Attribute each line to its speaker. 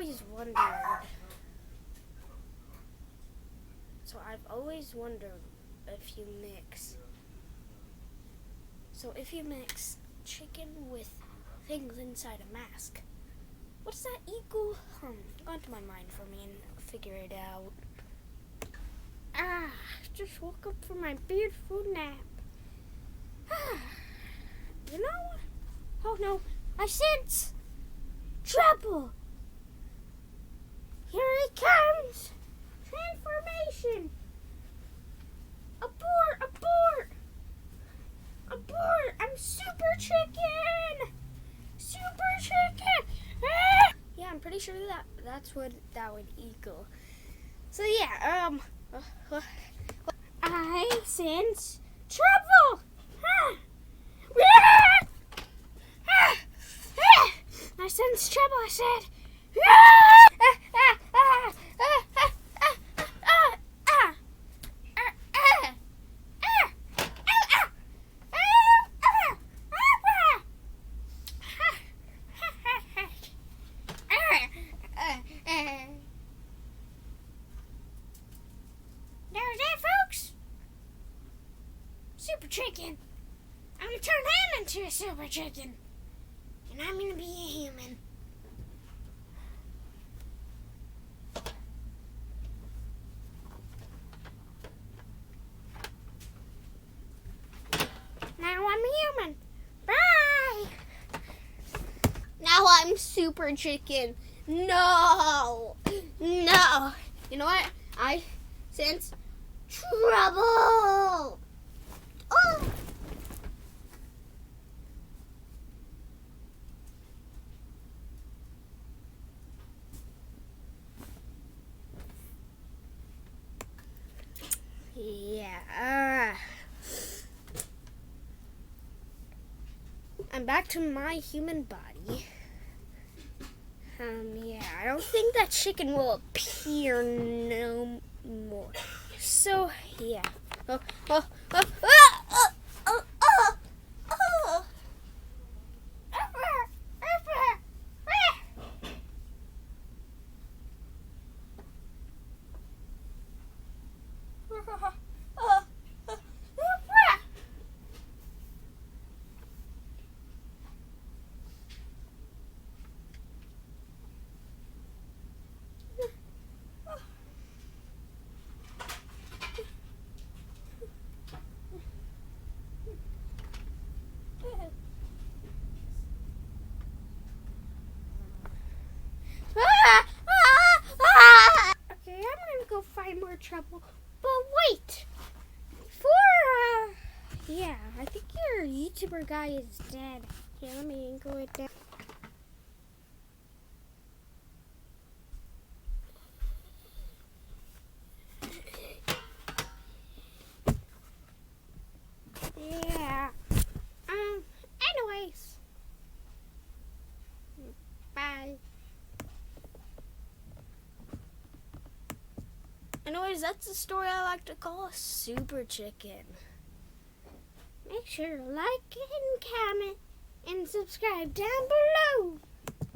Speaker 1: always wondered. I've always wondered if you mix. So if you mix chicken with things inside a mask, what does that equal? Go into my mind for me and figure it out. Just woke up from my beautiful nap. You know? Oh no, I sense trouble. Here he comes. Transformation. Abort, abort. Abort. I'm super chicken. Super chicken. Yeah, I'm pretty sure that's what that would equal. So yeah, I sense trouble. I sense trouble, I said. There's it, folks. Super chicken. I'm going to turn him into a super chicken. And I'm going to be a human. Now I'm human. Bye. Now I'm super chicken. No. No. You know what? I sense trouble. Oh. Yeah. I'm back to my human body. Yeah, I don't think that chicken will appear no more. So, yeah. Okay, I'm gonna go find more trouble. But wait! Yeah, I think your YouTuber guy is dead. Yeah, let me go it down. Yeah. Anyways. Bye. Anyways, that's the story I like to call a super chicken. Make sure to like and comment and subscribe down below.